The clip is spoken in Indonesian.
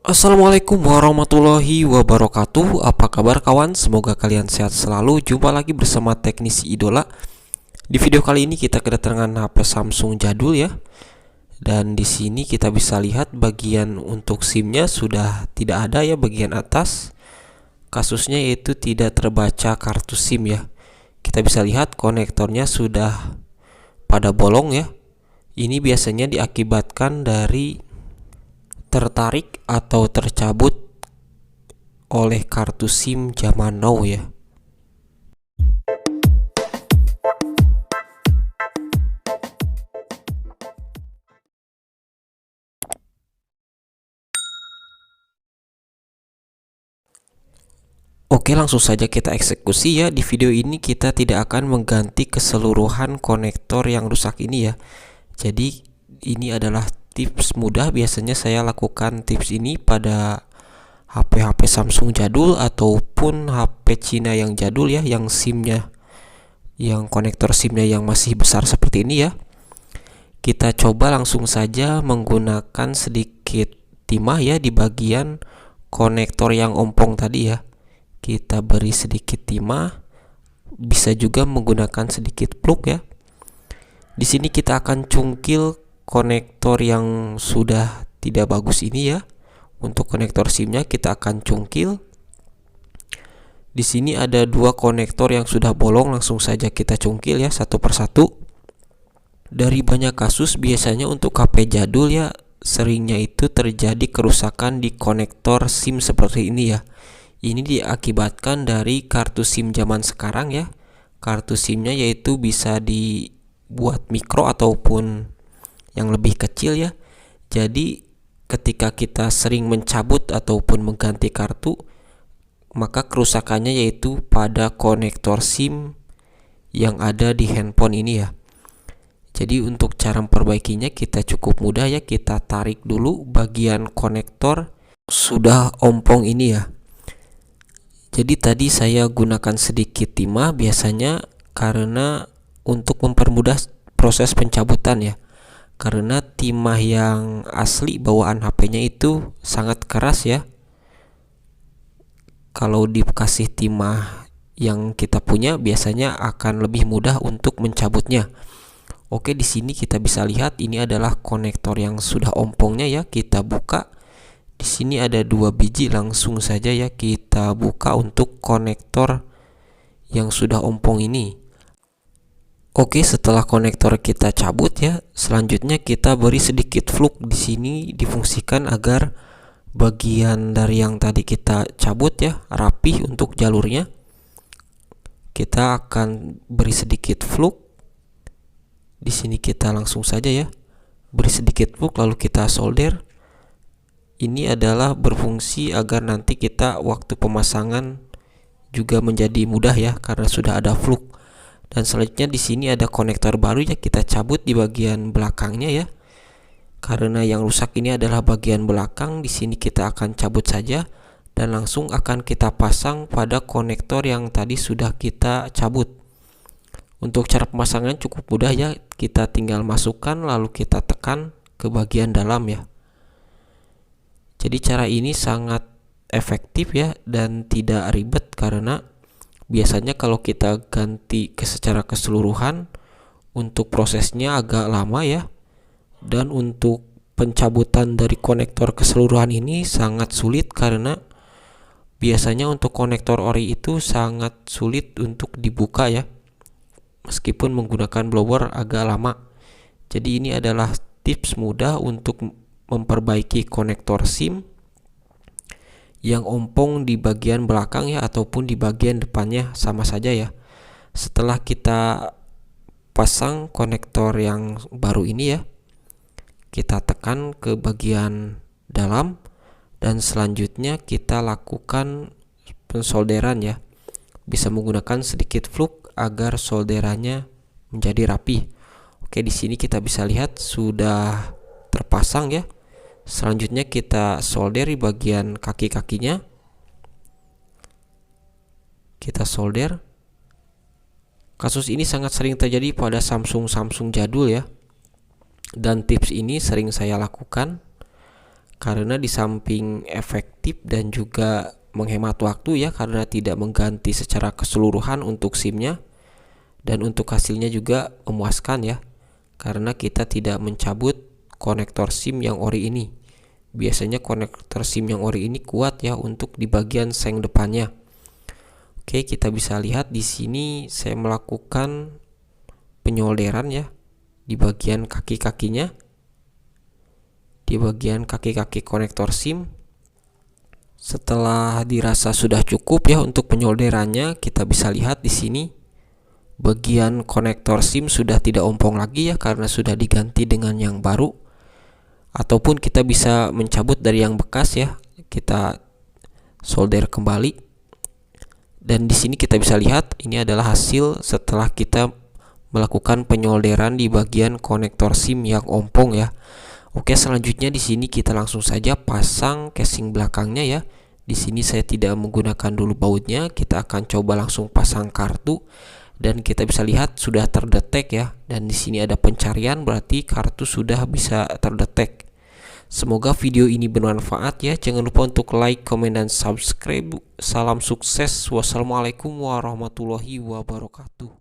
Assalamualaikum warahmatullahi wabarakatuh. Apa kabar kawan? Semoga kalian sehat selalu. Jumpa lagi bersama teknisi idola. Di video kali ini kita kedatangan HP Samsung jadul ya. Dan di sini kita bisa lihat bagian untuk SIM-nya sudah tidak ada ya, bagian atas. Kasusnya yaitu tidak terbaca kartu SIM ya. Kita bisa lihat konektornya sudah pada bolong ya. Ini biasanya diakibatkan dari tertarik atau tercabut oleh kartu SIM zaman now ya. Oke, langsung saja kita eksekusi ya. Di video ini kita tidak akan mengganti keseluruhan konektor yang rusak ini ya. Jadi ini adalah tips mudah. Biasanya saya lakukan tips ini pada HP-HP Samsung jadul ataupun HP Cina yang jadul ya, yang SIM-nya, yang konektor SIM-nya yang masih besar seperti ini ya. Kita coba langsung saja menggunakan sedikit timah ya di bagian konektor yang ompong tadi ya. Kita beri sedikit timah, bisa juga menggunakan sedikit plug ya. Di sini kita akan cungkil konektor yang sudah tidak bagus ini ya. Untuk konektor SIM-nya kita akan cungkil. Di sini ada dua konektor yang sudah bolong, langsung saja kita cungkil ya satu persatu. Dari banyak kasus biasanya untuk HP jadul ya, seringnya itu terjadi kerusakan di konektor SIM seperti ini ya. Ini diakibatkan dari kartu SIM zaman sekarang ya. Kartu SIM-nya yaitu bisa dibuat mikro ataupun yang lebih kecil ya. Jadi ketika kita sering mencabut ataupun mengganti kartu, maka kerusakannya yaitu pada konektor SIM yang ada di handphone ini ya. Jadi untuk cara memperbaikinya kita cukup mudah ya. Kita tarik dulu bagian konektor sudah ompong ini ya. Jadi tadi saya gunakan sedikit timah biasanya karena untuk mempermudah proses pencabutan ya. Karena timah yang asli bawaan HP-nya itu sangat keras ya. Kalau dikasih timah yang kita punya biasanya akan lebih mudah untuk mencabutnya. Oke, di sini kita bisa lihat ini adalah konektor yang sudah ompongnya ya. Kita buka. Di sini ada dua biji, langsung saja ya kita buka untuk konektor yang sudah ompong ini. Oke, setelah konektor kita cabut ya, selanjutnya kita beri sedikit fluk. Di sini difungsikan agar bagian dari yang tadi kita cabut ya rapih untuk jalurnya. Kita akan beri sedikit fluk. Di sini kita langsung saja ya beri sedikit fluk lalu kita solder. Ini adalah berfungsi agar nanti kita waktu pemasangan juga menjadi mudah ya karena sudah ada fluk. Dan selanjutnya di sini ada konektor baru ya, kita cabut di bagian belakangnya ya. Karena yang rusak ini adalah bagian belakang, di sini kita akan cabut saja dan langsung akan kita pasang pada konektor yang tadi sudah kita cabut. Untuk cara pemasangan cukup mudah ya, kita tinggal masukkan lalu kita tekan ke bagian dalam ya. Jadi cara ini sangat efektif ya dan tidak ribet karena biasanya kalau kita ganti secara keseluruhan untuk prosesnya agak lama ya. Dan untuk pencabutan dari konektor keseluruhan ini sangat sulit karena biasanya untuk konektor ori itu sangat sulit untuk dibuka ya. Meskipun menggunakan blower agak lama. Jadi ini adalah tips mudah untuk memperbaiki konektor SIM yang ompong di bagian belakang ya ataupun di bagian depannya sama saja ya. Setelah kita pasang konektor yang baru ini ya, kita tekan ke bagian dalam dan selanjutnya kita lakukan pensolderan ya. Bisa menggunakan sedikit fluk agar solderannya menjadi rapi. Oke, di sini kita bisa lihat sudah terpasang ya. Selanjutnya kita solder di bagian kaki-kakinya. Kita solder. Kasus ini sangat sering terjadi pada Samsung jadul ya. Dan tips ini sering saya lakukan karena di samping efektif dan juga menghemat waktu ya, karena tidak mengganti secara keseluruhan untuk SIM-nya, dan untuk hasilnya juga memuaskan ya, karena kita tidak mencabut konektor SIM yang ori ini. Biasanya konektor SIM yang ori ini kuat ya untuk di bagian seng depannya. Oke, kita bisa lihat di sini saya melakukan penyolderan ya di bagian kaki-kakinya, di bagian kaki-kaki konektor SIM. Setelah dirasa sudah cukup ya untuk penyolderannya, kita bisa lihat di sini bagian konektor SIM sudah tidak ompong lagi ya, karena sudah diganti dengan yang baru. Ataupun kita bisa mencabut dari yang bekas ya, kita solder kembali. Dan di sini kita bisa lihat ini adalah hasil setelah kita melakukan penyolderan di bagian konektor SIM yang ompong ya. Oke, selanjutnya di sini kita langsung saja pasang casing belakangnya ya. Di sini saya tidak menggunakan dulu bautnya, kita akan coba langsung pasang kartu. Dan kita bisa lihat sudah terdetek ya, dan di sini ada pencarian, berarti kartu sudah bisa terdetek. Semoga video ini bermanfaat ya. Jangan lupa untuk like, komen, dan subscribe. Salam sukses. Wassalamualaikum warahmatullahi wabarakatuh.